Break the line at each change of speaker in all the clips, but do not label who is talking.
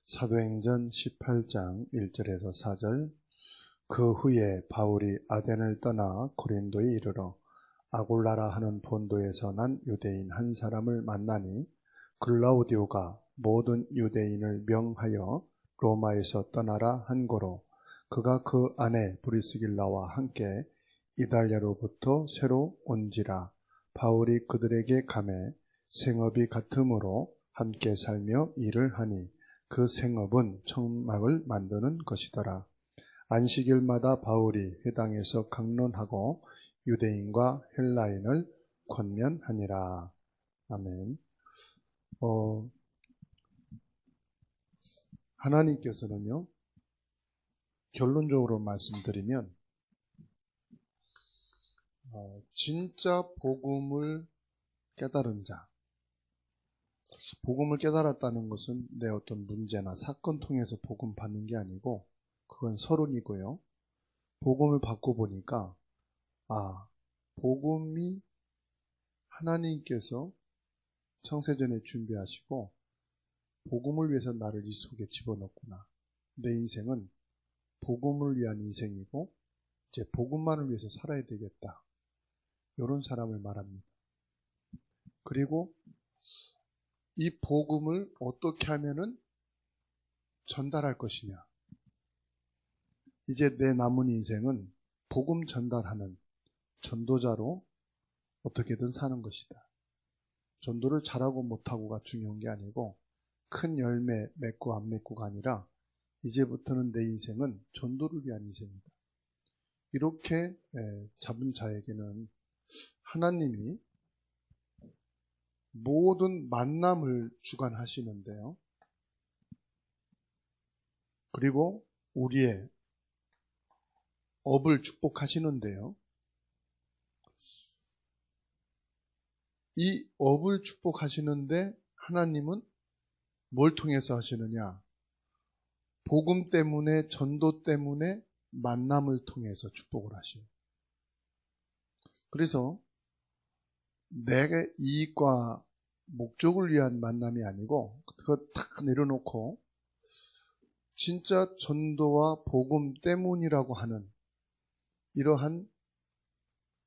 사도행전 18장 1절에서 4절. 그 후에 바울이 아덴을 떠나 고린도에 이르러 아굴라라 하는 본도에서 난 유대인 한 사람을 만나니 글라우디오가 모든 유대인을 명하여 로마에서 떠나라 한 고로 그가 그 아내 브리스길라와 함께 이달랴로부터 새로 온지라. 바울이 그들에게 가매 생업이 같으므로 함께 살며 일을 하니 그 생업은 천막을 만드는 것이더라. 안식일마다 바울이 회당에서 강론하고 유대인과 헬라인을 권면하니라. 아멘. 하나님께서는요, 결론적으로 말씀드리면 진짜 복음을 깨달은 자, 복음을 깨달았다는 것은 내 어떤 문제나 사건 통해서 복음 받는 게 아니고 그건 서론이고요. 복음을 받고 보니까 복음이 하나님께서 창세전에 준비하시고 복음을 위해서 나를 이 속에 집어넣구나. 내 인생은 복음을 위한 인생이고 이제 복음만을 위해서 살아야 되겠다. 이런 사람을 말합니다. 그리고 이 복음을 어떻게 하면은 전달할 것이냐. 이제 내 남은 인생은 복음 전달하는 전도자로 어떻게든 사는 것이다. 전도를 잘하고 못하고가 중요한 게 아니고 큰 열매 맺고 안 맺고가 아니라 이제부터는 내 인생은 전도를 위한 인생이다. 이렇게 잡은 자에게는 하나님이 모든 만남을 주관하시는데요. 그리고 우리의 업을 축복하시는데요. 이 업을 축복하시는데 하나님은 뭘 통해서 하시느냐? 복음 때문에, 전도 때문에 만남을 통해서 축복을 하셔요. 그래서 내게 이익과 목적을 위한 만남이 아니고 그거 탁 내려놓고 진짜 전도와 복음 때문이라고 하는 이러한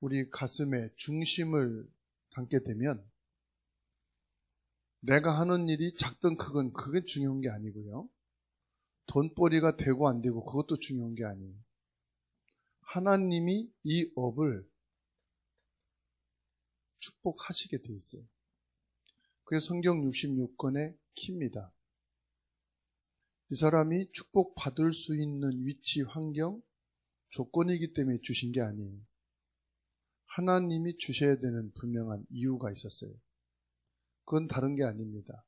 우리 가슴에 중심을 담게 되면 내가 하는 일이 작든 크든 그게 중요한 게 아니고요. 돈벌이가 되고 안 되고 그것도 중요한 게 아니에요. 하나님이 이 업을 축복하시게 돼 있어요. 그게 성경 66권의 키입니다. 이 사람이 축복받을 수 있는 위치, 환경, 조건이기 때문에 주신 게 아니에요. 하나님이 주셔야 되는 분명한 이유가 있었어요. 그건 다른 게 아닙니다.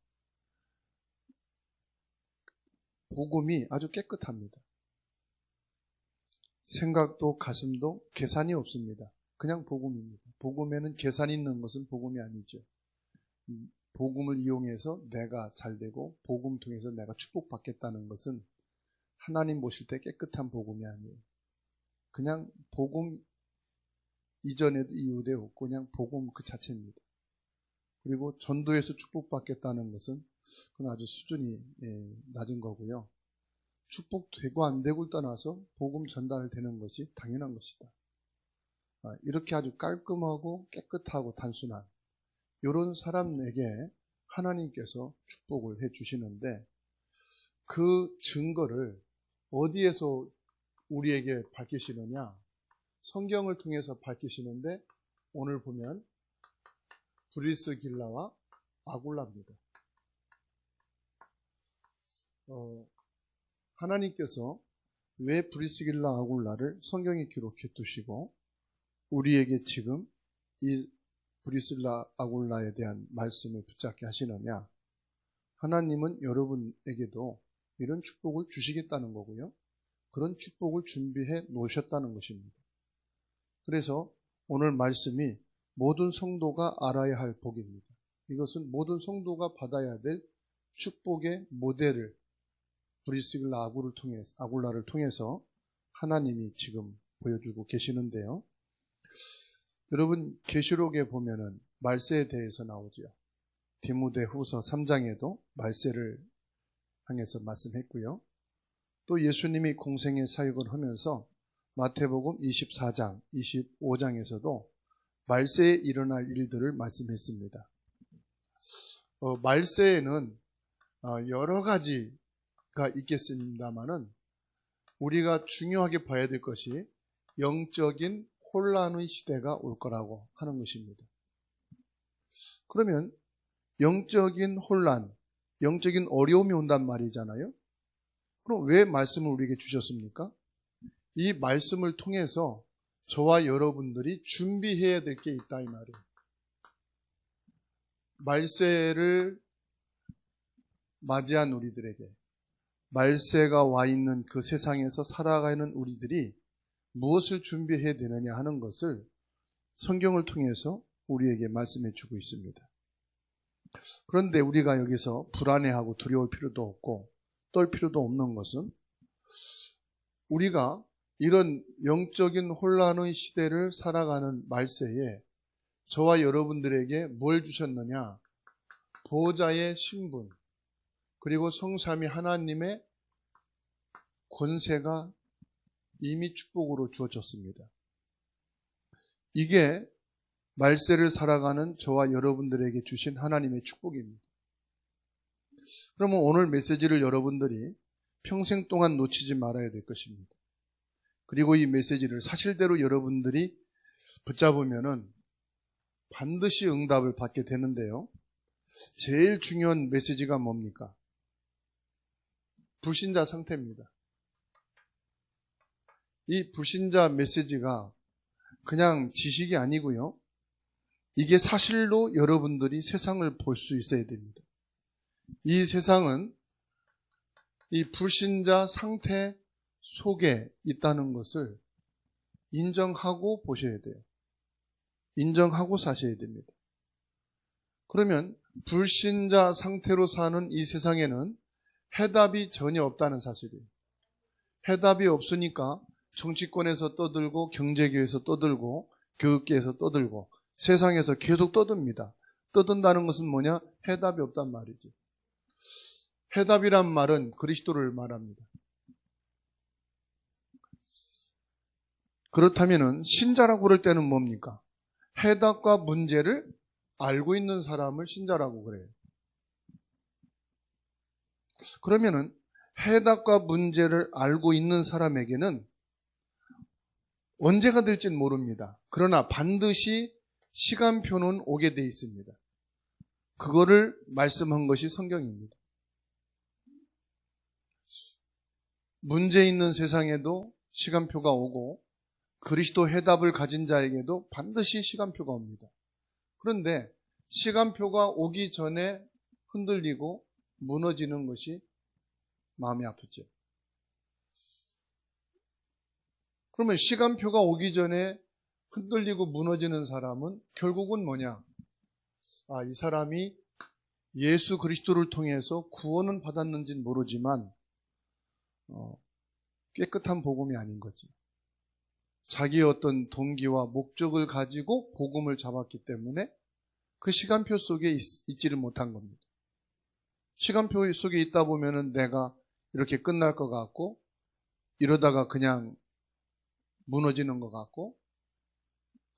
복음이 아주 깨끗합니다. 생각도 가슴도 계산이 없습니다. 그냥 복음입니다. 복음에는 계산이 있는 것은 복음이 아니죠. 복음을 이용해서 내가 잘되고 복음 통해서 내가 축복받겠다는 것은 하나님 보실 때 깨끗한 복음이 아니에요. 그냥 복음 이전에도 이후에 없고 그냥 복음 그 자체입니다. 그리고 전도에서 축복받겠다는 것은 그건 아주 수준이 낮은 거고요. 축복되고 안 되고를 떠나서 복음 전달되는 것이 당연한 것이다. 이렇게 아주 깔끔하고 깨끗하고 단순한 이런 사람에게 하나님께서 축복을 해 주시는데 그 증거를 어디에서 우리에게 밝히시느냐? 성경을 통해서 밝히시는데 오늘 보면 브리스길라와 아굴라입니다. 하나님께서 왜 브리스길라 아굴라를 성경에 기록해 두시고 우리에게 지금 이 브리스길라 아굴라에 대한 말씀을 붙잡게 하시느냐? 하나님은 여러분에게도 이런 축복을 주시겠다는 거고요. 그런 축복을 준비해 놓으셨다는 것입니다. 그래서 오늘 말씀이 모든 성도가 알아야 할 복입니다. 이것은 모든 성도가 받아야 될 축복의 모델을 브리스길라 아굴라를 통해서 하나님이 지금 보여주고 계시는데요. 여러분 계시록에 보면은 말세에 대해서 나오죠. 디모데 후서 3장에도 말세를 향해서 말씀했고요. 또 예수님이 공생의 사역을 하면서 마태복음 24장, 25장에서도 말세에 일어날 일들을 말씀했습니다. 말세에는 여러 가지가 있겠습니다만은 우리가 중요하게 봐야 될 것이 영적인 혼란의 시대가 올 거라고 하는 것입니다. 그러면 영적인 혼란, 영적인 어려움이 온단 말이잖아요. 그럼 왜 말씀을 우리에게 주셨습니까? 이 말씀을 통해서 저와 여러분들이 준비해야 될 게 있다 이 말이에요. 말세를 맞이한 우리들에게, 말세가 와 있는 그 세상에서 살아가는 우리들이 무엇을 준비해야 되느냐 하는 것을 성경을 통해서 우리에게 말씀해 주고 있습니다. 그런데 우리가 여기서 불안해하고 두려울 필요도 없고 떨 필요도 없는 것은 우리가 이런 영적인 혼란의 시대를 살아가는 말세에 저와 여러분들에게 뭘 주셨느냐? 보호자의 신분, 그리고 성삼위 하나님의 권세가 이미 축복으로 주어졌습니다. 이게 말세를 살아가는 저와 여러분들에게 주신 하나님의 축복입니다. 그러면 오늘 메시지를 여러분들이 평생 동안 놓치지 말아야 될 것입니다. 그리고 이 메시지를 사실대로 여러분들이 붙잡으면은 반드시 응답을 받게 되는데요. 제일 중요한 메시지가 뭡니까? 불신자 상태입니다. 이 불신자 메시지가 그냥 지식이 아니고요. 이게 사실로 여러분들이 세상을 볼 수 있어야 됩니다. 이 세상은 이 불신자 상태 속에 있다는 것을 인정하고 보셔야 돼요. 인정하고 사셔야 됩니다. 그러면 불신자 상태로 사는 이 세상에는 해답이 전혀 없다는 사실이에요. 해답이 없으니까 정치권에서 떠들고 경제계에서 떠들고 교육계에서 떠들고 세상에서 계속 떠듭니다. 떠든다는 것은 뭐냐? 해답이 없단 말이죠. 해답이란 말은 그리스도를 말합니다. 그렇다면 신자라고 그럴 때는 뭡니까? 해답과 문제를 알고 있는 사람을 신자라고 그래요. 그러면은 해답과 문제를 알고 있는 사람에게는 언제가 될지는 모릅니다. 그러나 반드시 시간표는 오게 돼 있습니다. 그거를 말씀한 것이 성경입니다. 문제 있는 세상에도 시간표가 오고 그리스도 해답을 가진 자에게도 반드시 시간표가 옵니다. 그런데 시간표가 오기 전에 흔들리고 무너지는 것이 마음이 아프죠. 그러면 시간표가 오기 전에 흔들리고 무너지는 사람은 결국은 뭐냐? 이 사람이 예수 그리스도를 통해서 구원은 받았는지는 모르지만 깨끗한 복음이 아닌 거죠. 자기의 어떤 동기와 목적을 가지고 복음을 잡았기 때문에 그 시간표 속에 있지를 못한 겁니다. 시간표 속에 있다 보면은 내가 이렇게 끝날 것 같고 이러다가 그냥 무너지는 것 같고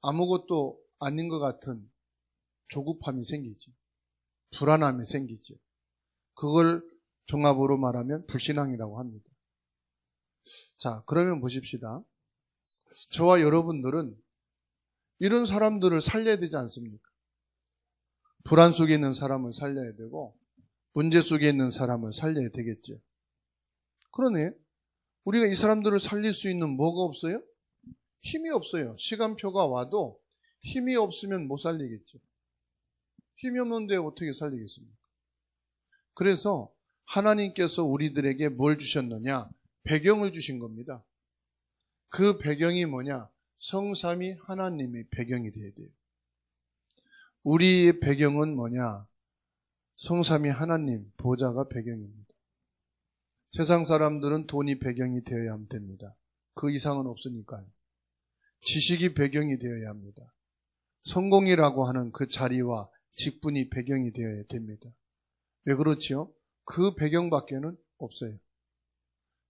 아무것도 아닌 것 같은 조급함이 생기죠. 불안함이 생기죠. 그걸 종합으로 말하면 불신앙이라고 합니다. 자, 그러면 보십시다. 저와 여러분들은 이런 사람들을 살려야 되지 않습니까? 불안 속에 있는 사람을 살려야 되고 문제 속에 있는 사람을 살려야 되겠죠. 그러네. 우리가 이 사람들을 살릴 수 있는 뭐가 없어요? 힘이 없어요. 시간표가 와도 힘이 없으면 못 살리겠죠. 힘이 없는데 어떻게 살리겠습니까? 그래서 하나님께서 우리들에게 뭘 주셨느냐? 배경을 주신 겁니다. 그 배경이 뭐냐? 성삼위 하나님의 배경이 되어야 돼요. 우리의 배경은 뭐냐? 성삼위 하나님, 보좌가 배경입니다. 세상 사람들은 돈이 배경이 되어야 됩니다. 그 이상은 없으니까요. 지식이 배경이 되어야 합니다. 성공이라고 하는 그 자리와 직분이 배경이 되어야 됩니다. 왜 그렇지요? 그 배경밖에는 없어요.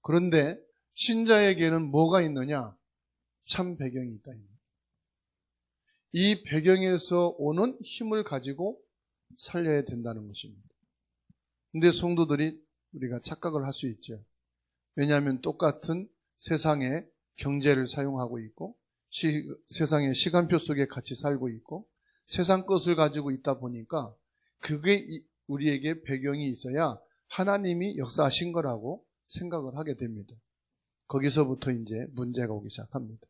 그런데 신자에게는 뭐가 있느냐? 참 배경이 있다. 이 배경에서 오는 힘을 가지고 살려야 된다는 것입니다. 근데 성도들이 우리가 착각을 할 수 있죠. 왜냐하면 똑같은 세상의 경제를 사용하고 있고 세상의 시간표 속에 같이 살고 있고 세상 것을 가지고 있다 보니까 그게 우리에게 배경이 있어야 하나님이 역사하신 거라고 생각을 하게 됩니다. 거기서부터 이제 문제가 오기 시작합니다.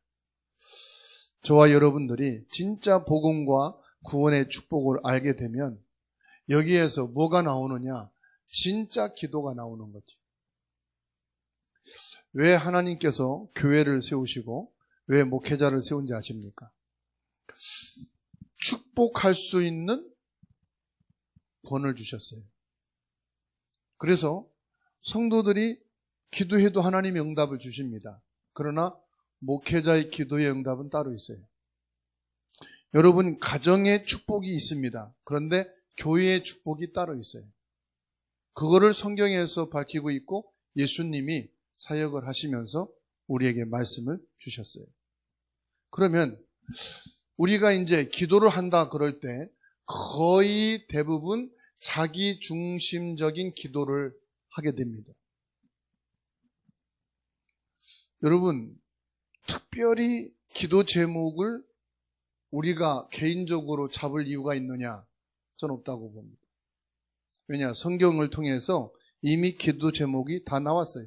저와 여러분들이 진짜 복음과 구원의 축복을 알게 되면 여기에서 뭐가 나오느냐? 진짜 기도가 나오는 거죠. 왜 하나님께서 교회를 세우시고 왜 목회자를 세운지 아십니까? 축복할 수 있는 권을 주셨어요. 그래서 성도들이 기도해도 하나님이 응답을 주십니다. 그러나 목회자의 기도의 응답은 따로 있어요. 여러분, 가정의 축복이 있습니다. 그런데 교회의 축복이 따로 있어요. 그거를 성경에서 밝히고 있고 예수님이 사역을 하시면서 우리에게 말씀을 주셨어요. 그러면 우리가 이제 기도를 한다 그럴 때 거의 대부분 자기 중심적인 기도를 하게 됩니다. 여러분, 특별히 기도 제목을 우리가 개인적으로 잡을 이유가 있느냐? 전 없다고 봅니다. 왜냐? 성경을 통해서 이미 기도 제목이 다 나왔어요.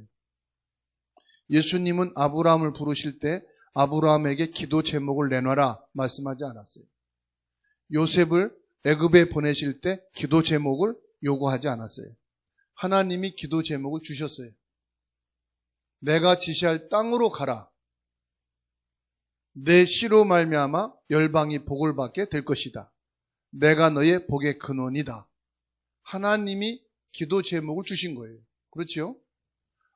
예수님은 아브라함을 부르실 때 아브라함에게 기도 제목을 내놔라 말씀하지 않았어요. 요셉을 애굽에 보내실 때 기도 제목을 요구하지 않았어요. 하나님이 기도 제목을 주셨어요. 내가 지시할 땅으로 가라. 내 씨로 말미암아 열방이 복을 받게 될 것이다. 내가 너의 복의 근원이다. 하나님이 기도 제목을 주신 거예요. 그렇죠?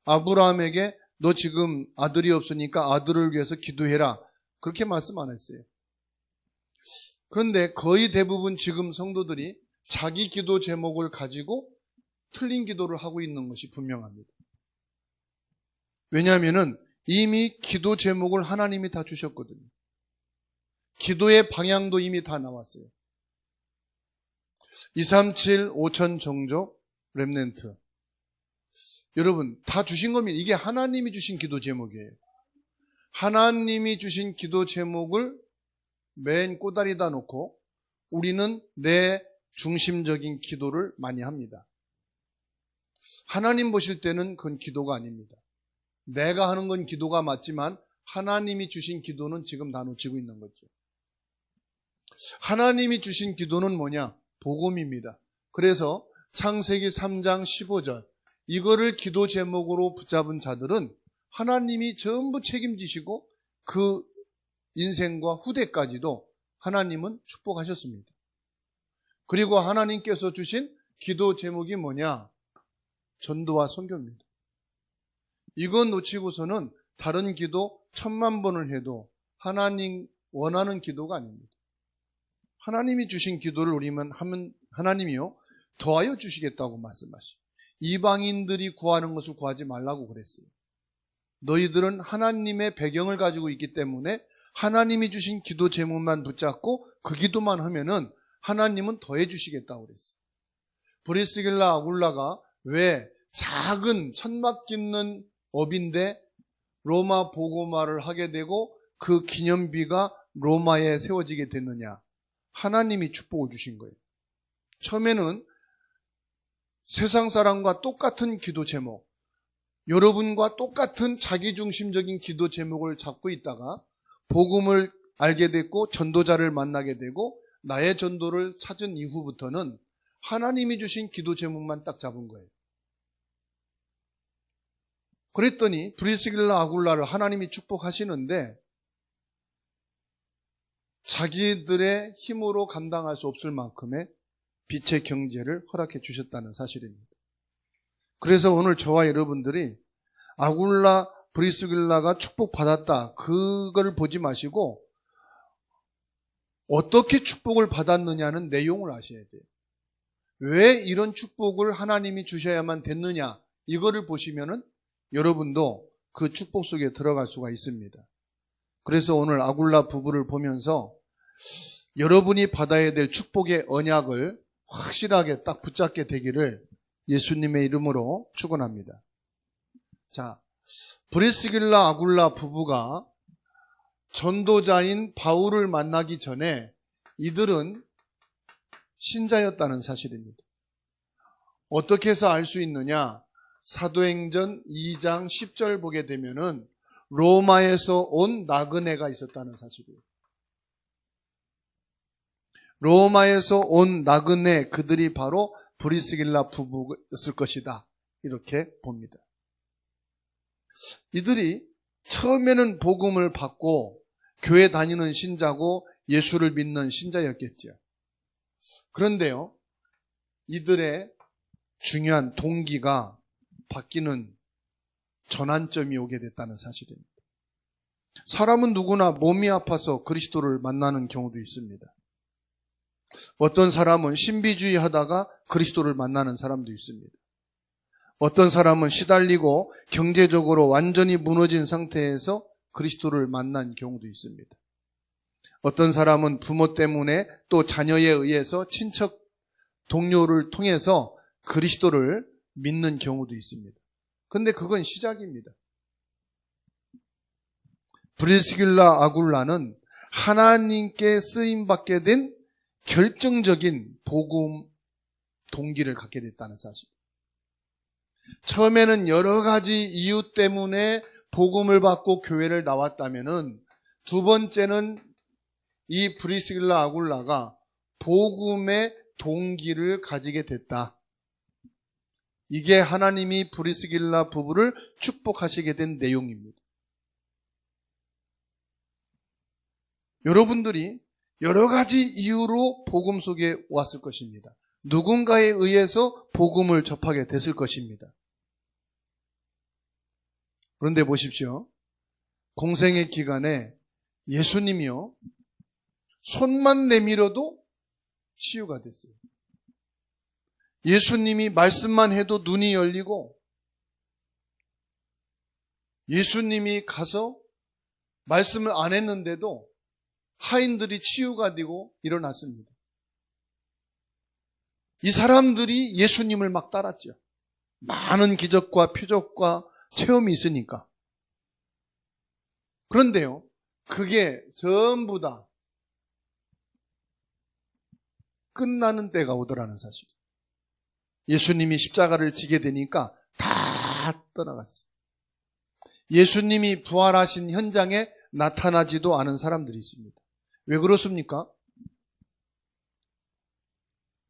아브라함에게 너 지금 아들이 없으니까 아들을 위해서 기도해라. 그렇게 말씀 안 했어요. 그런데 거의 대부분 지금 성도들이 자기 기도 제목을 가지고 틀린 기도를 하고 있는 것이 분명합니다. 왜냐하면 이미 기도 제목을 하나님이 다 주셨거든요. 기도의 방향도 이미 다 나왔어요. 237 5천 종족 렘넌트. 여러분 다 주신 겁니다. 이게 하나님이 주신 기도 제목이에요. 하나님이 주신 기도 제목을 맨 꼬다리다 놓고 우리는 내 중심적인 기도를 많이 합니다. 하나님 보실 때는 그건 기도가 아닙니다. 내가 하는 건 기도가 맞지만 하나님이 주신 기도는 지금 다 놓치고 있는 거죠. 하나님이 주신 기도는 뭐냐? 복음입니다. 그래서 창세기 3장 15절 이거를 기도 제목으로 붙잡은 자들은 하나님이 전부 책임지시고 그 인생과 후대까지도 하나님은 축복하셨습니다. 그리고 하나님께서 주신 기도 제목이 뭐냐? 전도와 선교입니다. 이거 놓치고서는 다른 기도 1000만 번을 해도 하나님 원하는 기도가 아닙니다. 하나님이 주신 기도를 우리만 하면 하나님이요 더하여 주시겠다고 말씀하시죠. 이방인들이 구하는 것을 구하지 말라고 그랬어요. 너희들은 하나님의 배경을 가지고 있기 때문에 하나님이 주신 기도 제목만 붙잡고 그 기도만 하면은 하나님은 더해 주시겠다고 그랬어요. 브리스길라 아굴라가 왜 작은 천막 깁는 업인데 로마 보고마를 하게 되고 그 기념비가 로마에 세워지게 됐느냐? 하나님이 축복을 주신 거예요. 처음에는 세상 사람과 똑같은 기도 제목, 여러분과 똑같은 자기중심적인 기도 제목을 잡고 있다가 복음을 알게 됐고 전도자를 만나게 되고 나의 전도를 찾은 이후부터는 하나님이 주신 기도 제목만 딱 잡은 거예요. 그랬더니 브리스길라 아굴라를 하나님이 축복하시는데 자기들의 힘으로 감당할 수 없을 만큼의 빛의 경제를 허락해 주셨다는 사실입니다. 그래서 오늘 저와 여러분들이 아굴라, 브리스길라가 축복받았다 그걸 보지 마시고 어떻게 축복을 받았느냐는 내용을 아셔야 돼요. 왜 이런 축복을 하나님이 주셔야만 됐느냐 이거를 보시면은 여러분도 그 축복 속에 들어갈 수가 있습니다. 그래서 오늘 아굴라 부부를 보면서 여러분이 받아야 될 축복의 언약을 확실하게 딱 붙잡게 되기를 예수님의 이름으로 축원합니다. 자, 브리스길라 아굴라 부부가 전도자인 바울을 만나기 전에 이들은 신자였다는 사실입니다. 어떻게 해서 알 수 있느냐? 사도행전 2장 10절 보게 되면은 로마에서 온 나그네가 있었다는 사실이에요. 로마에서 온 나그네, 그들이 바로 브리스길라 부부였을 것이다. 이렇게 봅니다. 이들이 처음에는 복음을 받고 교회 다니는 신자고 예수를 믿는 신자였겠죠. 그런데요, 이들의 중요한 동기가 바뀌는 전환점이 오게 됐다는 사실입니다. 사람은 누구나 몸이 아파서 그리스도를 만나는 경우도 있습니다. 어떤 사람은 신비주의 하다가 그리스도를 만나는 사람도 있습니다. 어떤 사람은 시달리고 경제적으로 완전히 무너진 상태에서 그리스도를 만난 경우도 있습니다. 어떤 사람은 부모 때문에 또 자녀에 의해서 친척, 동료를 통해서 그리스도를 믿는 경우도 있습니다. 그런데 그건 시작입니다. 브리스길라 아굴라는 하나님께 쓰임받게 된 결정적인 복음 동기를 갖게 됐다는 사실. 처음에는 여러 가지 이유 때문에 복음을 받고 교회를 나왔다면은 두 번째는 이 브리스길라 아굴라가 복음의 동기를 가지게 됐다. 이게 하나님이 브리스길라 부부를 축복하시게 된 내용입니다. 여러분들이 여러 가지 이유로 복음 속에 왔을 것입니다. 누군가에 의해서 복음을 접하게 됐을 것입니다. 그런데 보십시오. 공생의 기간에 예수님이요, 손만 내밀어도 치유가 됐어요. 예수님이 말씀만 해도 눈이 열리고, 예수님이 가서 말씀을 안 했는데도 하인들이 치유가 되고 일어났습니다. 이 사람들이 예수님을 막 따랐죠. 많은 기적과 표적과 체험이 있으니까. 그런데요, 그게 전부 다 끝나는 때가 오더라는 사실. 예수님이 십자가를 지게 되니까 다 떠나갔어요. 예수님이 부활하신 현장에 나타나지도 않은 사람들이 있습니다. 왜 그렇습니까?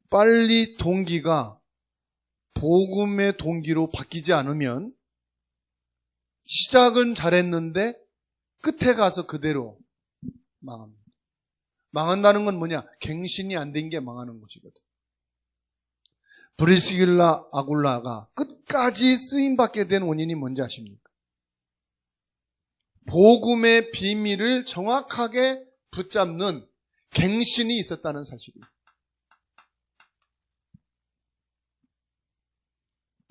빨리 동기가 복음의 동기로 바뀌지 않으면 시작은 잘했는데 끝에 가서 그대로 망합니다. 망한다는 건 뭐냐? 갱신이 안 된 게 망하는 것이거든. 브리스길라 아굴라가 끝까지 쓰임받게 된 원인이 뭔지 아십니까? 복음의 비밀을 정확하게 붙잡는 갱신이 있었다는 사실이에요.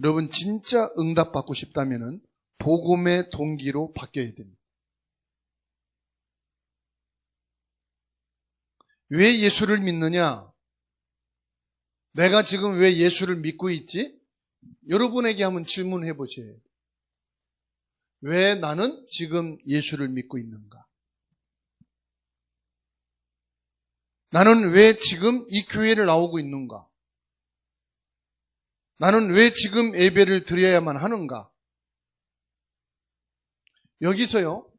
여러분, 진짜 응답받고 싶다면 복음의 동기로 바뀌어야 됩니다. 왜 예수를 믿느냐? 내가 지금 왜 예수를 믿고 있지? 여러분에게 한번 질문해 보세요. 왜 나는 지금 예수를 믿고 있는가? 나는 왜 지금 이 교회를 나오고 있는가? 나는 왜 지금 예배를 드려야만 하는가? 여기서요,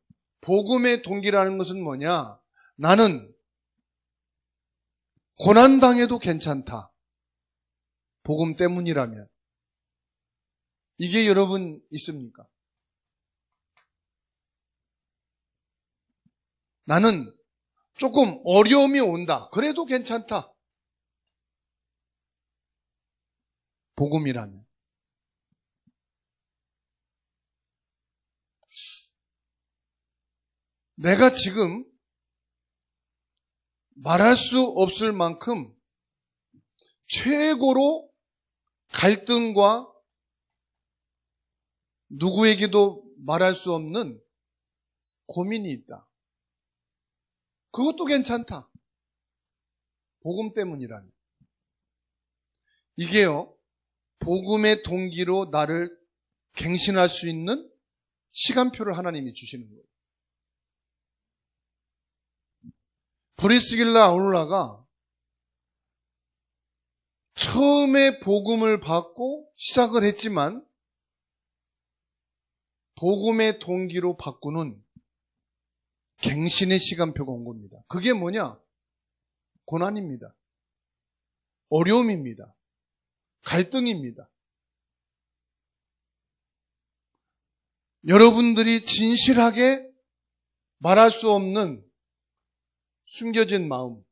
복음의 동기라는 것은 뭐냐? 나는 고난당해도 괜찮다. 복음 때문이라면. 이게 여러분 있습니까? 나는 조금 어려움이 온다. 그래도 괜찮다. 복음이라면. 내가 지금 말할 수 없을 만큼 최고로 갈등과 누구에게도 말할 수 없는 고민이 있다. 그것도 괜찮다. 복음 때문이라니. 이게요, 복음의 동기로 나를 갱신할 수 있는 시간표를 하나님이 주시는 거예요. 브리스길라 아울라가 처음에 복음을 받고 시작을 했지만 복음의 동기로 바꾸는 갱신의 시간표가 온 겁니다. 그게 뭐냐? 고난입니다. 어려움입니다. 갈등입니다. 여러분들이 진실하게 말할 수 없는 숨겨진 마음,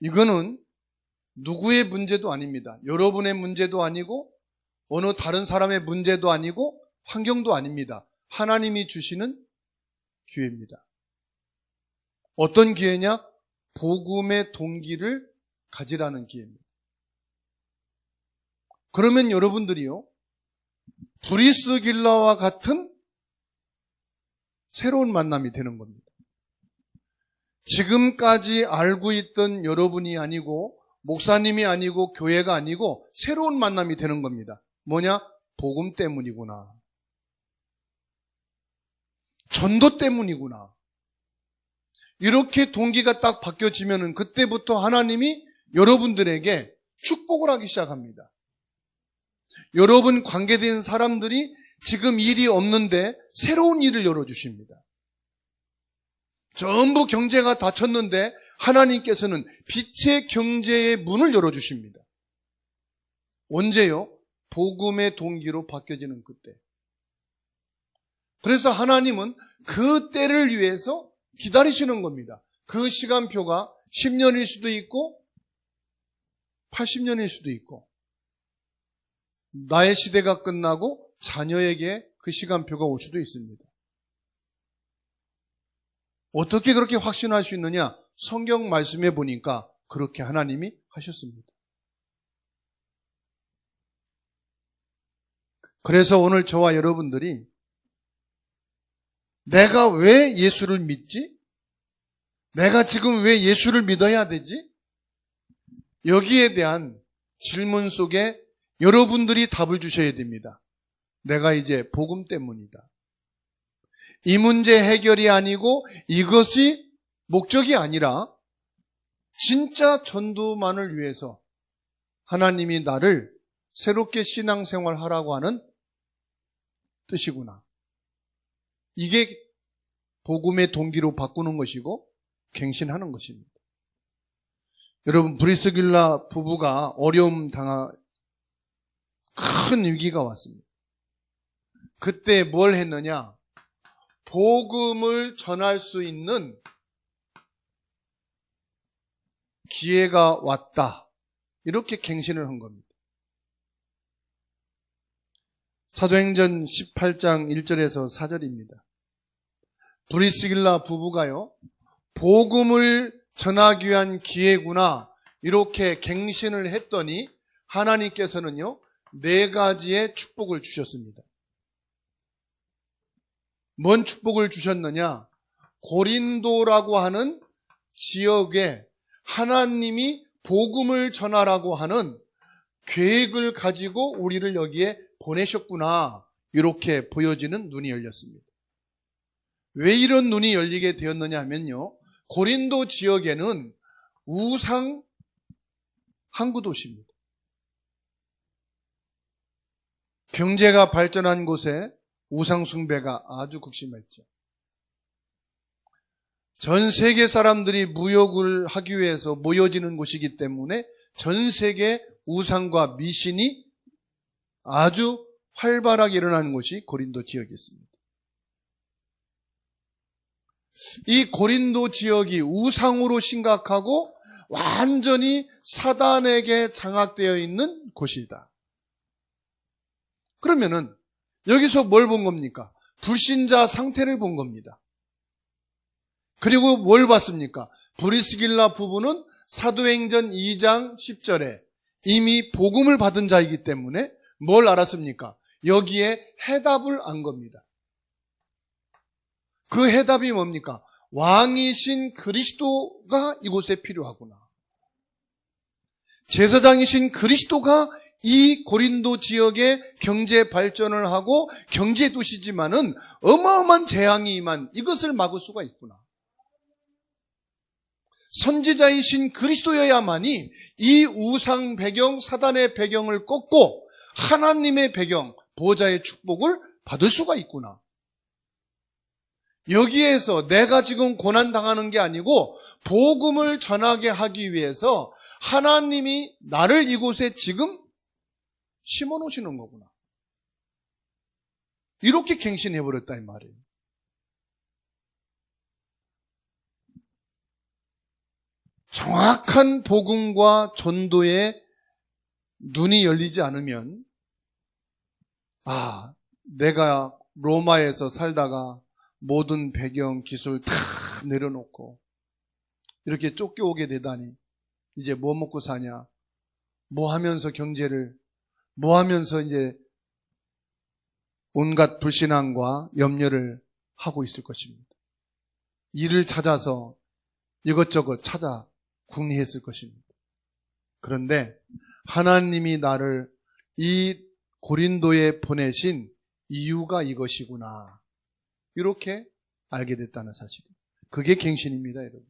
이거는 누구의 문제도 아닙니다. 여러분의 문제도 아니고 어느 다른 사람의 문제도 아니고 환경도 아닙니다. 하나님이 주시는 기회입니다. 어떤 기회냐? 복음의 동기를 가지라는 기회입니다. 그러면 여러분들이요, 브리스길라와 같은 새로운 만남이 되는 겁니다. 지금까지 알고 있던 여러분이 아니고 목사님이 아니고 교회가 아니고 새로운 만남이 되는 겁니다. 뭐냐? 복음 때문이구나. 전도 때문이구나. 이렇게 동기가 딱 바뀌어지면은 그때부터 하나님이 여러분들에게 축복을 하기 시작합니다. 여러분 관계된 사람들이 지금 일이 없는데 새로운 일을 열어주십니다. 전부 경제가 닫혔는데 하나님께서는 빛의 경제의 문을 열어주십니다. 언제요? 복음의 동기로 바뀌어지는 그때. 그래서 하나님은 그 때를 위해서 기다리시는 겁니다. 그 시간표가 10년일 수도 있고 80년일 수도 있고, 나의 시대가 끝나고 자녀에게 그 시간표가 올 수도 있습니다. 어떻게 그렇게 확신할 수 있느냐? 성경 말씀에 보니까 그렇게 하나님이 하셨습니다. 그래서 오늘 저와 여러분들이 내가 왜 예수를 믿지? 내가 지금 왜 예수를 믿어야 되지? 여기에 대한 질문 속에 여러분들이 답을 주셔야 됩니다. 내가 이제 복음 때문이다. 이 문제 해결이 아니고 이것이 목적이 아니라 진짜 전도만을 위해서 하나님이 나를 새롭게 신앙생활하라고 하는 뜻이구나. 이게 복음의 동기로 바꾸는 것이고 갱신하는 것입니다. 여러분, 브리스길라 부부가 어려움 당한 큰 위기가 왔습니다. 그때 뭘 했느냐? 복음을 전할 수 있는 기회가 왔다. 이렇게 갱신을 한 겁니다. 사도행전 18장 1절에서 4절입니다. 브리스길라 부부가요, 복음을 전하기 위한 기회구나, 이렇게 갱신을 했더니 하나님께서는요 4가지의 축복을 주셨습니다. 뭔 축복을 주셨느냐? 고린도라고 하는 지역에 하나님이 복음을 전하라고 하는 계획을 가지고 우리를 여기에 보내셨구나, 이렇게 보여지는 눈이 열렸습니다. 왜 이런 눈이 열리게 되었느냐 하면요, 고린도 지역에는 우상 항구 도시입니다. 경제가 발전한 곳에 우상 숭배가 아주 극심했죠. 전 세계 사람들이 무역을 하기 위해서 모여지는 곳이기 때문에 전 세계 우상과 미신이 아주 활발하게 일어나는 곳이 고린도 지역이었습니다. 이 고린도 지역이 우상으로 심각하고 완전히 사단에게 장악되어 있는 곳이다. 그러면은 여기서 뭘 본 겁니까? 불신자 상태를 본 겁니다. 그리고 뭘 봤습니까? 브리스길라 부부는 사도행전 2장 10절에 이미 복음을 받은 자이기 때문에 뭘 알았습니까? 여기에 해답을 안 겁니다. 그 해답이 뭡니까? 왕이신 그리스도가 이곳에 필요하구나. 제사장이신 그리스도가 이 고린도 지역의 경제 발전을 하고 경제 도시지만은 어마어마한 재앙이 임한 이것을 막을 수가 있구나. 선지자이신 그리스도여야만이 이 우상 배경, 사단의 배경을 꺾고 하나님의 배경, 보좌의 축복을 받을 수가 있구나. 여기에서 내가 지금 고난당하는 게 아니고 복음을 전하게 하기 위해서 하나님이 나를 이곳에 지금 심어놓으시는 거구나. 이렇게 갱신해버렸다 이 말이에요. 정확한 복음과 전도에 눈이 열리지 않으면 내가 로마에서 살다가 모든 배경, 기술 다 내려놓고 이렇게 쫓겨오게 되다니 이제 뭐 먹고 사냐, 뭐 하면서 경제를, 뭐 하면서 이제 온갖 불신앙과 염려를 하고 있을 것입니다. 일을 찾아서 이것저것 찾아 궁리했을 것입니다. 그런데 하나님이 나를 이 고린도에 보내신 이유가 이것이구나. 이렇게 알게 됐다는 사실이에요. 그게 갱신입니다, 여러분.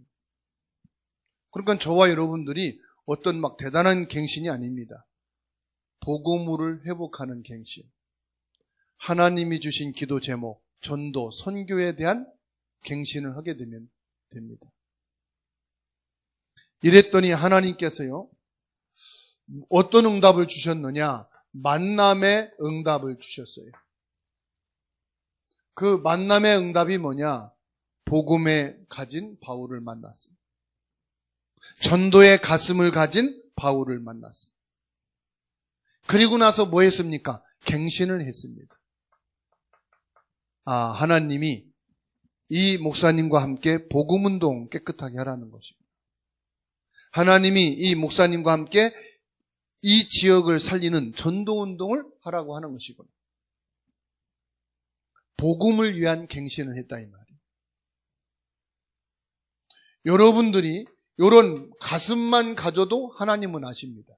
그러니까 저와 여러분들이 어떤 막 대단한 갱신이 아닙니다. 복음을 회복하는 갱신. 하나님이 주신 기도 제목, 전도, 선교에 대한 갱신을 하게 되면 됩니다. 이랬더니 하나님께서요, 어떤 응답을 주셨느냐? 만남의 응답을 주셨어요. 그 만남의 응답이 뭐냐? 복음에 가진 바울을 만났어요. 전도의 가슴을 가진 바울을 만났어요. 그리고 나서 뭐 했습니까? 갱신을 했습니다. 하나님이 이 목사님과 함께 복음운동 깨끗하게 하라는 것입니다. 하나님이 이 목사님과 함께 이 지역을 살리는 전도운동을 하라고 하는 것이구나. 복음을 위한 갱신을 했다 이 말이에요. 여러분들이 이런 가슴만 가져도 하나님은 아십니다.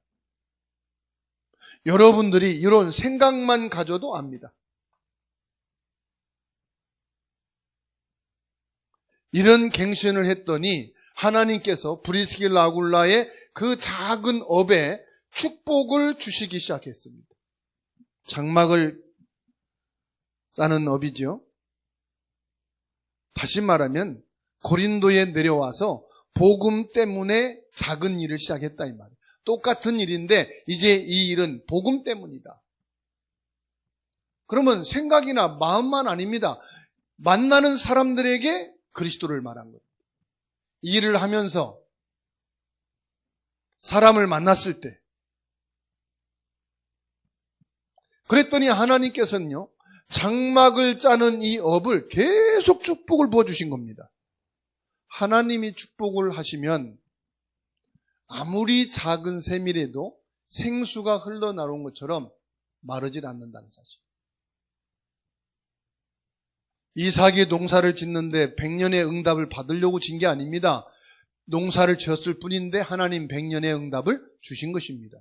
여러분들이 이런 생각만 가져도 압니다. 이런 갱신을 했더니 하나님께서 브리스길라 아굴라의 그 작은 업에 축복을 주시기 시작했습니다. 장막을 짜는 업이죠. 다시 말하면 고린도에 내려와서 복음 때문에 작은 일을 시작했다 이 말이에요. 똑같은 일인데 이제 이 일은 복음 때문이다. 그러면 생각이나 마음만 아닙니다. 만나는 사람들에게 그리스도를 말한 거예요. 이 일을 하면서 사람을 만났을 때 그랬더니 하나님께서는요, 장막을 짜는 이 업을 계속 축복을 부어주신 겁니다. 하나님이 축복을 하시면 아무리 작은 샘이라도 생수가 흘러나오는 것처럼 마르질 않는다는 사실. 이삭이 농사를 짓는데 100년의 응답을 받으려고 진 게 아닙니다. 농사를 지었을 뿐인데 하나님 100년의 응답을 주신 것입니다.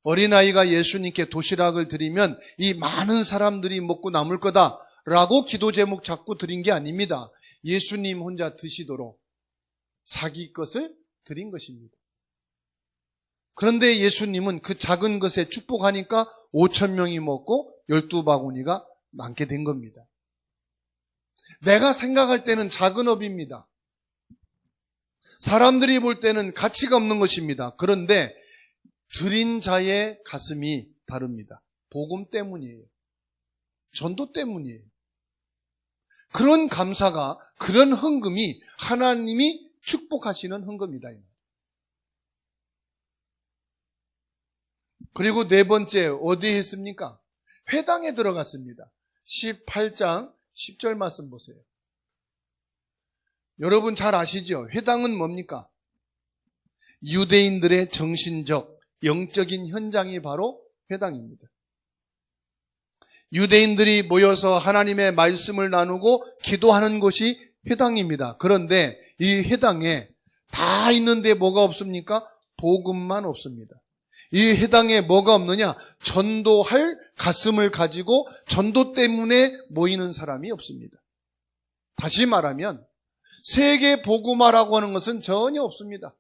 어린아이가 예수님께 도시락을 드리면 이 많은 사람들이 먹고 남을 거다라고 기도 제목 잡고 드린 게 아닙니다. 예수님 혼자 드시도록 자기 것을 드린 것입니다. 그런데 예수님은 그 작은 것에 축복하니까 5,000명이 먹고 12바구니가 남게 된 겁니다. 내가 생각할 때는 작은 업입니다. 사람들이 볼 때는 가치가 없는 것입니다. 그런데 드린 자의 가슴이 다릅니다. 복음 때문이에요. 전도 때문이에요. 그런 감사가, 그런 헌금이 하나님이 축복하시는 헌금이다. 그리고 네 번째 어디에 했습니까? 회당에 들어갔습니다. 18장 10절 말씀 보세요. 여러분 잘 아시죠? 회당은 뭡니까? 유대인들의 정신적, 영적인 현장이 바로 회당입니다. 유대인들이 모여서 하나님의 말씀을 나누고 기도하는 곳이 회당입니다. 그런데 이 회당에 다 있는데 뭐가 없습니까? 복음만 없습니다. 이 회당에 뭐가 없느냐? 전도할 가슴을 가지고 전도 때문에 모이는 사람이 없습니다. 다시 말하면 세계 복음화라고 하는 것은 전혀 없습니다.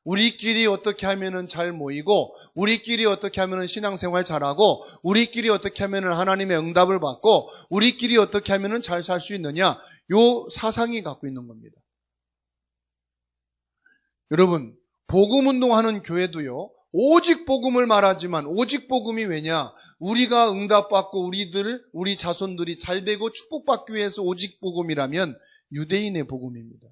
우리끼리 어떻게 하면은 잘 모이고, 우리끼리 어떻게 하면은 신앙생활 잘하고, 우리끼리 어떻게 하면은 하나님의 응답을 받고, 우리끼리 어떻게 하면은 잘 살 수 있느냐, 요 사상이 갖고 있는 겁니다. 여러분, 복음운동하는 교회도요, 오직 복음을 말하지만, 오직 복음이 왜냐? 우리가 응답받고 우리 자손들이 잘 되고 축복받기 위해서 오직 복음이라면 유대인의 복음입니다.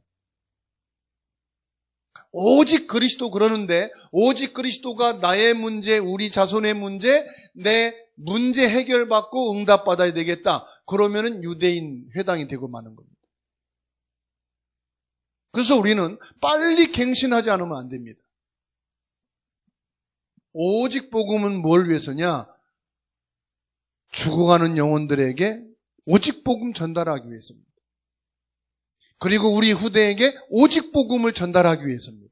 오직 그리스도 그러는데, 오직 그리스도가 나의 문제, 우리 자손의 문제, 내 문제 해결받고 응답받아야 되겠다. 그러면은 유대인 회당이 되고 마는 겁니다. 그래서 우리는 빨리 갱신하지 않으면 안 됩니다. 오직 복음은 뭘 위해서냐? 죽어가는 영혼들에게 오직 복음 전달하기 위해서입니다. 그리고 우리 후대에게 오직 복음을 전달하기 위해서입니다.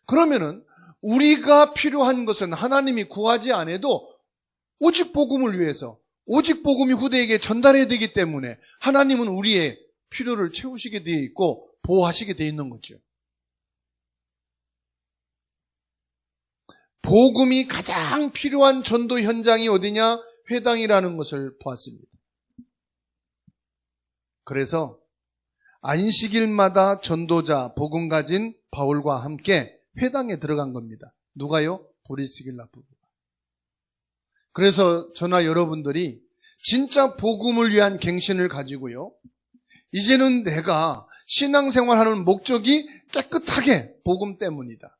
그러면은 우리가 필요한 것은 하나님이 구하지 않아도 오직 복음을 위해서, 오직 복음이 후대에게 전달해야 되기 때문에 하나님은 우리의 필요를 채우시게 되어 있고 보호하시게 되어 있는 거죠. 복음이 가장 필요한 전도 현장이 어디냐? 회당이라는 것을 보았습니다. 그래서 안식일마다 전도자, 복음 가진 바울과 함께 회당에 들어간 겁니다. 누가요? 브리스길라 부부가. 그래서 저나 여러분들이 진짜 복음을 위한 갱신을 가지고요, 이제는 내가 신앙생활하는 목적이 깨끗하게 복음 때문이다.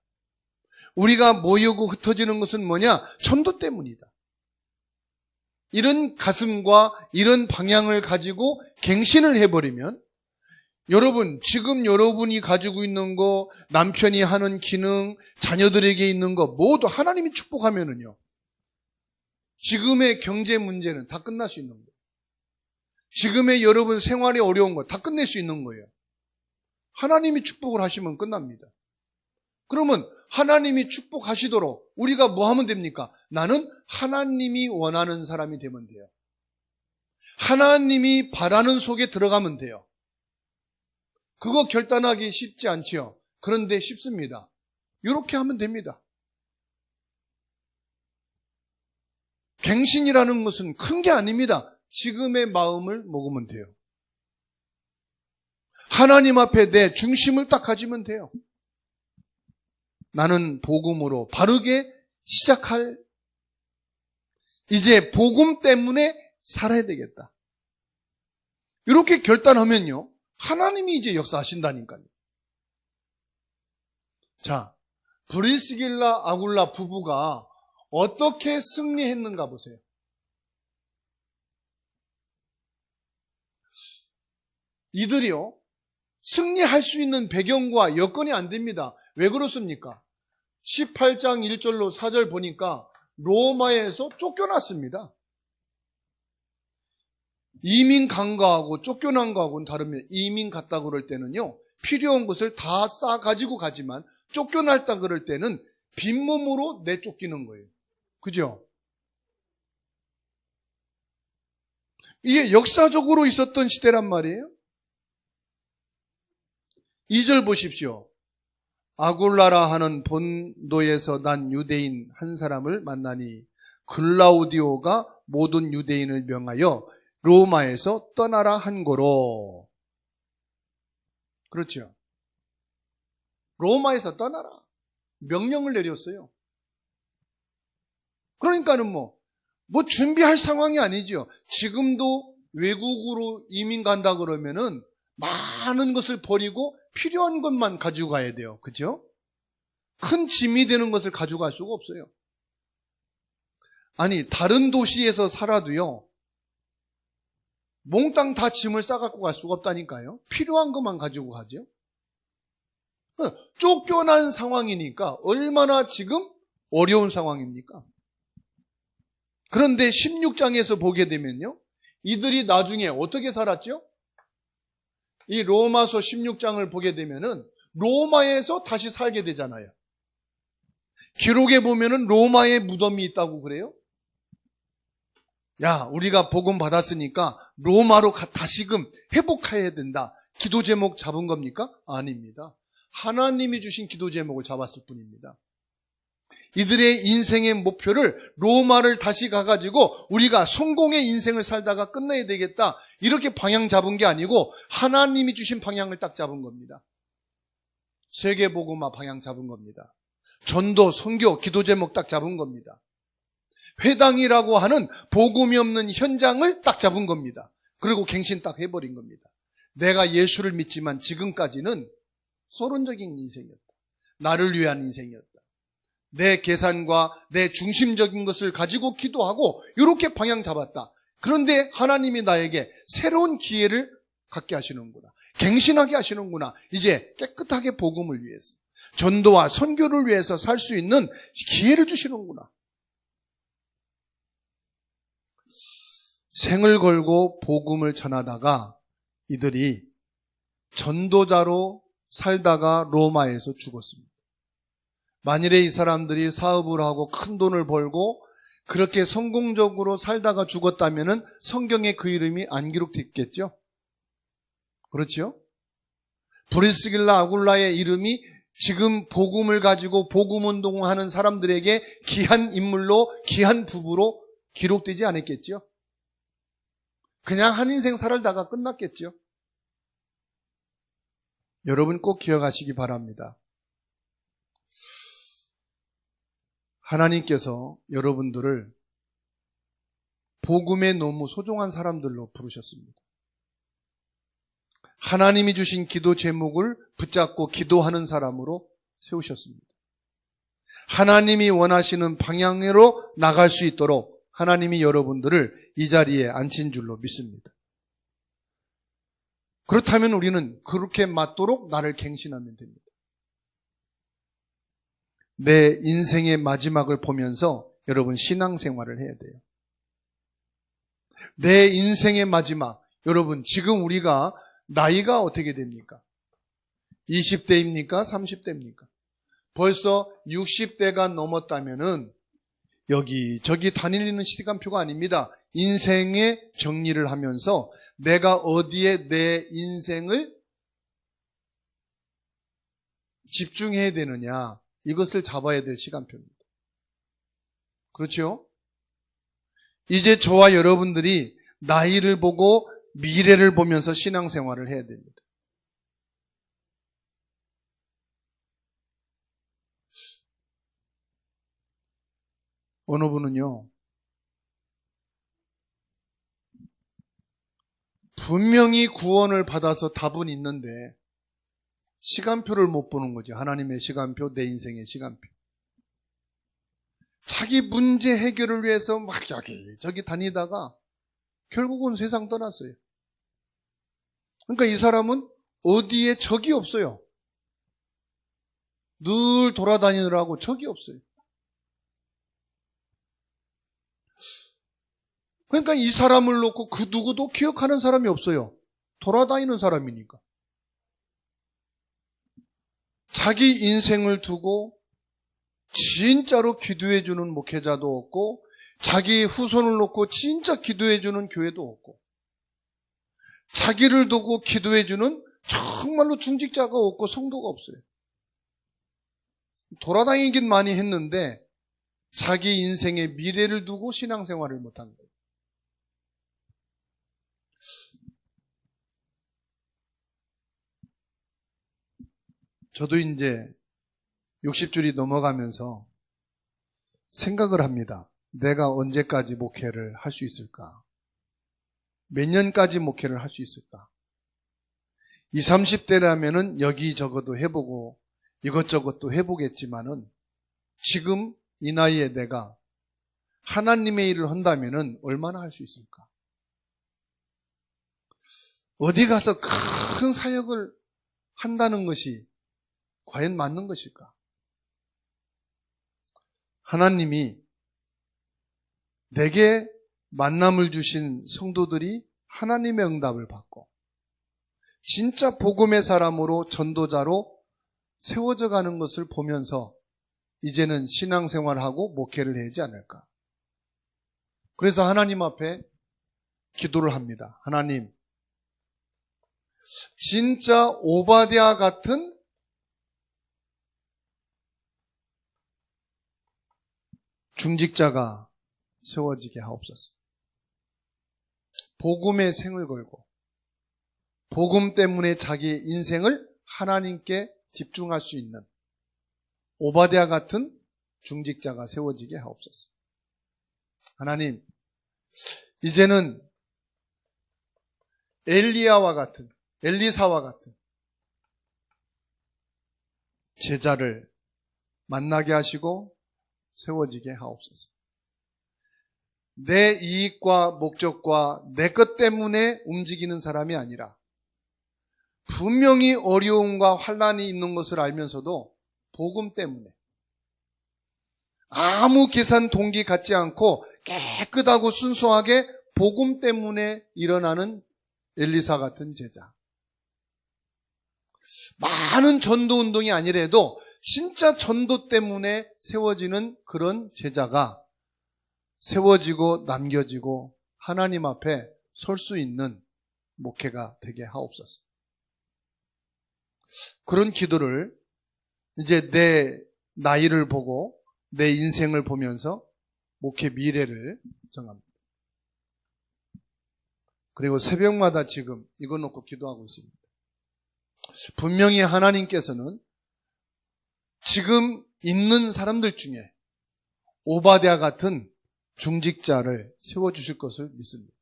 우리가 모이고 흩어지는 것은 뭐냐? 전도 때문이다. 이런 가슴과 이런 방향을 가지고 갱신을 해버리면, 여러분, 지금 여러분이 가지고 있는 거, 남편이 하는 기능, 자녀들에게 있는 거 모두 하나님이 축복하면은요, 지금의 경제 문제는 다 끝날 수 있는 거예요. 지금의 여러분 생활이 어려운 거 다 끝낼 수 있는 거예요. 하나님이 축복을 하시면 끝납니다. 그러면 하나님이 축복하시도록 우리가 뭐 하면 됩니까? 나는 하나님이 원하는 사람이 되면 돼요. 하나님이 바라는 속에 들어가면 돼요. 그거 결단하기 쉽지 않지요. 그런데 쉽습니다. 이렇게 하면 됩니다. 갱신이라는 것은 큰 게 아닙니다. 지금의 마음을 먹으면 돼요. 하나님 앞에 내 중심을 딱 가지면 돼요. 나는 복음으로 바르게 시작할, 이제 복음 때문에 살아야 되겠다. 이렇게 결단하면요, 하나님이 이제 역사하신다니까요. 자, 브리스길라 아굴라 부부가 어떻게 승리했는가 보세요. 이들이요, 승리할 수 있는 배경과 여건이 안 됩니다. 왜 그렇습니까? 18장 1절로 4절 보니까 로마에서 쫓겨났습니다. 이민 간 거하고 쫓겨난 거하고는 다르면, 이민 갔다 그럴 때는요, 필요한 것을 다 싸 가지고 가지만, 쫓겨났다 그럴 때는 빈몸으로 내쫓기는 거예요. 그죠? 이게 역사적으로 있었던 시대란 말이에요. 2절 보십시오. 아굴라라 하는 본도에서 난 유대인 한 사람을 만나니 글라우디오가 모든 유대인을 명하여 로마에서 떠나라 한 거로. 그렇죠. 로마에서 떠나라. 명령을 내렸어요. 그러니까는 뭐 준비할 상황이 아니죠. 지금도 외국으로 이민 간다 그러면은 많은 것을 버리고 필요한 것만 가지고 가야 돼요. 그죠? 큰 짐이 되는 것을 가져갈 수가 없어요. 아니, 다른 도시에서 살아도요, 몽땅 다 짐을 싸갖고 갈 수가 없다니까요. 필요한 것만 가지고 가죠. 쫓겨난 상황이니까 얼마나 지금 어려운 상황입니까? 그런데 16장에서 보게 되면요, 이들이 나중에 어떻게 살았죠? 이 로마서 16장을 보게 되면은 로마에서 다시 살게 되잖아요. 기록에 보면은 로마에 무덤이 있다고 그래요. 야, 우리가 복음 받았으니까 로마로 다시금 회복해야 된다. 기도 제목 잡은 겁니까? 아닙니다. 하나님이 주신 기도 제목을 잡았을 뿐입니다. 이들의 인생의 목표를 로마를 다시 가가지고 우리가 성공의 인생을 살다가 끝내야 되겠다, 이렇게 방향 잡은 게 아니고 하나님이 주신 방향을 딱 잡은 겁니다. 세계복음화 방향 잡은 겁니다. 전도, 선교, 기도 제목 딱 잡은 겁니다. 회당이라고 하는 복음이 없는 현장을 딱 잡은 겁니다. 그리고 갱신 딱 해버린 겁니다. 내가 예수를 믿지만 지금까지는 서론적인 인생이었다. 나를 위한 인생이었다. 내 계산과 내 중심적인 것을 가지고 기도하고 이렇게 방향 잡았다. 그런데 하나님이 나에게 새로운 기회를 갖게 하시는구나. 갱신하게 하시는구나. 이제 깨끗하게 복음을 위해서, 전도와 선교를 위해서 살 수 있는 기회를 주시는구나. 생을 걸고 복음을 전하다가 이들이 전도자로 살다가 로마에서 죽었습니다. 만일에 이 사람들이 사업을 하고 큰 돈을 벌고 그렇게 성공적으로 살다가 죽었다면 성경에 그 이름이 안 기록됐겠죠? 그렇죠? 브리스길라 아굴라의 이름이 지금 복음을 가지고 복음 운동하는 사람들에게 귀한 인물로, 귀한 부부로 기록되지 않았겠죠? 그냥 한 인생 살다가 끝났겠죠? 여러분 꼭 기억하시기 바랍니다. 하나님께서 여러분들을 복음에 너무 소중한 사람들로 부르셨습니다. 하나님이 주신 기도 제목을 붙잡고 기도하는 사람으로 세우셨습니다. 하나님이 원하시는 방향으로 나갈 수 있도록 하나님이 여러분들을 이 자리에 앉힌 줄로 믿습니다. 그렇다면 우리는 그렇게 맞도록 나를 갱신하면 됩니다. 내 인생의 마지막을 보면서 여러분 신앙생활을 해야 돼요. 내 인생의 마지막, 여러분 지금 우리가 나이가 어떻게 됩니까? 20대입니까? 30대입니까? 벌써 60대가 넘었다면은 여기저기 다니는 시간표가 아닙니다. 인생의 정리를 하면서 내가 어디에 내 인생을 집중해야 되느냐, 이것을 잡아야 될 시간표입니다. 그렇죠? 이제 저와 여러분들이 나이를 보고 미래를 보면서 신앙생활을 해야 됩니다. 어느 분은요, 분명히 구원을 받아서 답은 있는데 시간표를 못 보는 거죠. 하나님의 시간표, 내 인생의 시간표. 자기 문제 해결을 위해서 막 여기저기 다니다가 결국은 세상 떠났어요. 그러니까 이 사람은 어디에 적이 없어요. 늘 돌아다니느라고 적이 없어요. 그러니까 이 사람을 놓고 그 누구도 기억하는 사람이 없어요. 돌아다니는 사람이니까. 자기 인생을 두고 진짜로 기도해주는 목회자도 없고, 자기 후손을 놓고 진짜 기도해주는 교회도 없고, 자기를 두고 기도해주는 정말로 중직자가 없고 성도가 없어요. 돌아다니긴 많이 했는데 자기 인생의 미래를 두고 신앙생활을 못한 거예요. 저도 이제 60줄이 넘어가면서 생각을 합니다. 내가 언제까지 목회를 할 수 있을까? 몇 년까지 목회를 할 수 있을까? 20, 30대라면은 여기저기도 해보고 이것저것도 해보겠지만은 지금 이 나이에 내가 하나님의 일을 한다면은 얼마나 할 수 있을까? 어디 가서 큰 사역을 한다는 것이 과연 맞는 것일까? 하나님이 내게 만남을 주신 성도들이 하나님의 응답을 받고 진짜 복음의 사람으로 전도자로 세워져 가는 것을 보면서 이제는 신앙생활하고 목회를 해야 하지 않을까. 그래서 하나님 앞에 기도를 합니다. 하나님, 진짜 오바댜 같은 중직자가 세워지게 하옵소서. 복음의 생을 걸고 복음 때문에 자기의 인생을 하나님께 집중할 수 있는 오바댜 같은 중직자가 세워지게 하옵소서. 하나님, 이제는 엘리야와 같은, 엘리사와 같은 제자를 만나게 하시고 세워지게 하옵소서. 내 이익과 목적과 내 것 때문에 움직이는 사람이 아니라 분명히 어려움과 환난이 있는 것을 알면서도 복음 때문에 아무 계산 동기 갖지 않고 깨끗하고 순수하게 복음 때문에 일어나는 엘리사 같은 제자. 많은 전도 운동이 아니래도 진짜 전도 때문에 세워지는 그런 제자가 세워지고 남겨지고 하나님 앞에 설 수 있는 목회가 되게 하옵소서. 그런 기도를 이제 내 나이를 보고 내 인생을 보면서 목회 미래를 정합니다. 그리고 새벽마다 지금 이거 놓고 기도하고 있습니다. 분명히 하나님께서는 지금 있는 사람들 중에 오바댜 같은 중직자를 세워주실 것을 믿습니다.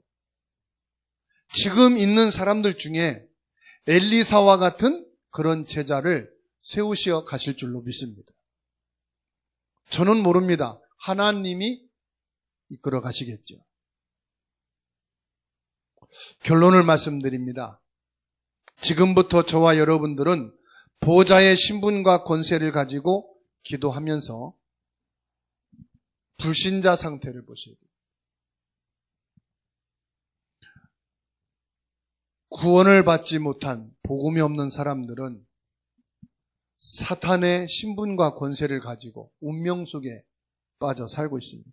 지금 있는 사람들 중에 엘리사와 같은 그런 제자를 세우시어 가실 줄로 믿습니다. 저는 모릅니다. 하나님이 이끌어 가시겠죠. 결론을 말씀드립니다. 지금부터 저와 여러분들은 보좌의 신분과 권세를 가지고 기도하면서 불신자 상태를 보셔야 돼요. 구원을 받지 못한 복음이 없는 사람들은 사탄의 신분과 권세를 가지고 운명 속에 빠져 살고 있습니다.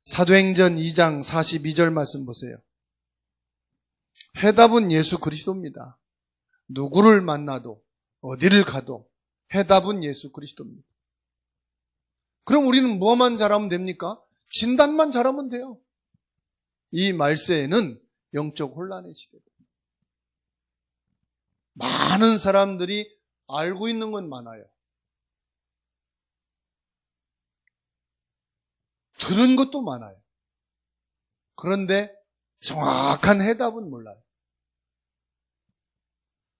사도행전 2장 42절 말씀 보세요. 해답은 예수 그리스도입니다. 누구를 만나도 어디를 가도 해답은 예수 그리스도입니다. 그럼 우리는 뭐만 잘하면 됩니까? 진단만 잘하면 돼요. 이 말세에는 영적 혼란의 시대다. 많은 사람들이 알고 있는 건 많아요. 들은 것도 많아요. 그런데 정확한 해답은 몰라요.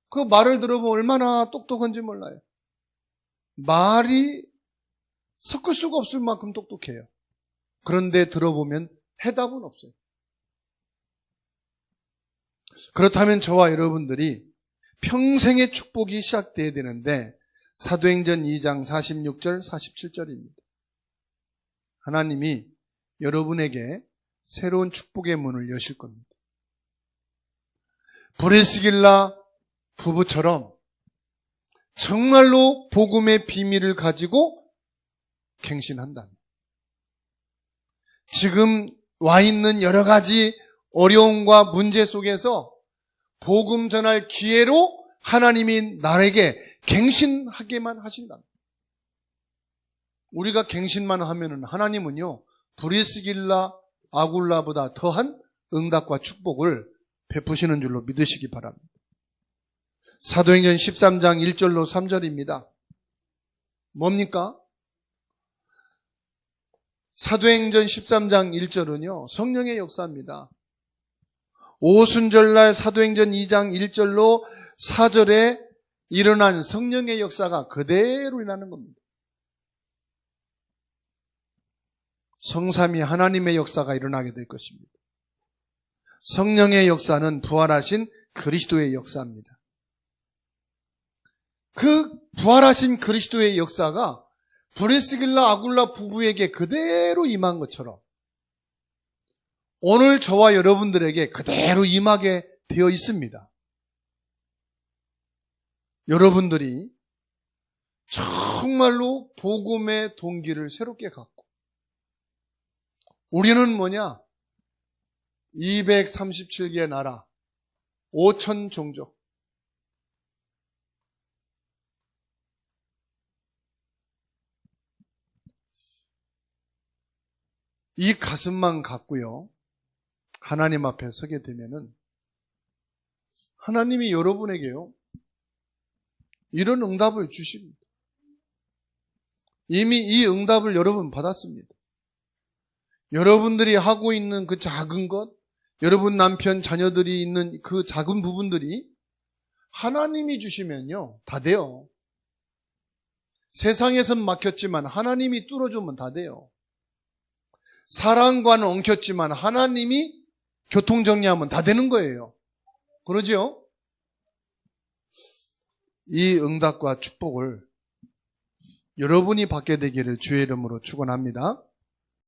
그 말을 들어보면 얼마나 똑똑한지 몰라요. 말이 섞을 수가 없을 만큼 똑똑해요. 그런데 들어보면 해답은 없어요. 그렇다면 저와 여러분들이 평생의 축복이 시작돼야 되는데 사도행전 2장 46절 47절입니다. 하나님이 여러분에게 새로운 축복의 문을 여실 겁니다. 브리스길라 부부처럼 정말로 복음의 비밀을 가지고 갱신한다면 지금 와 있는 여러 가지 어려움과 문제 속에서 복음 전할 기회로 하나님이 나에게 갱신하게만 하신답니다. 우리가 갱신만 하면은 하나님은요 브리스길라 아굴라보다 더한 응답과 축복을 베푸시는 줄로 믿으시기 바랍니다. 사도행전 13장 1절로 3절입니다. 뭡니까? 사도행전 13장 1절은요 성령의 역사입니다. 오순절날 사도행전 2장 1절로 4절에 일어난 성령의 역사가 그대로 일어나는 겁니다. 성삼위 하나님의 역사가 일어나게 될 것입니다. 성령의 역사는 부활하신 그리스도의 역사입니다. 그 부활하신 그리스도의 역사가 브리스길라 아굴라 부부에게 그대로 임한 것처럼 오늘 저와 여러분들에게 그대로 임하게 되어 있습니다. 여러분들이 정말로 복음의 동기를 새롭게 갖고 우리는 뭐냐? 237개 나라, 5천 종족, 이 가슴만 갖고요, 하나님 앞에 서게 되면은 하나님이 여러분에게요, 이런 응답을 주십니다. 이미 이 응답을 여러분 받았습니다. 여러분들이 하고 있는 그 작은 것, 여러분 남편, 자녀들이 있는 그 작은 부분들이 하나님이 주시면요, 다 돼요. 세상에선 막혔지만 하나님이 뚫어주면 다 돼요. 사랑과는 엉켰지만 하나님이 교통정리하면 다 되는 거예요. 그러죠? 이 응답과 축복을 여러분이 받게 되기를 주의 이름으로 축원합니다.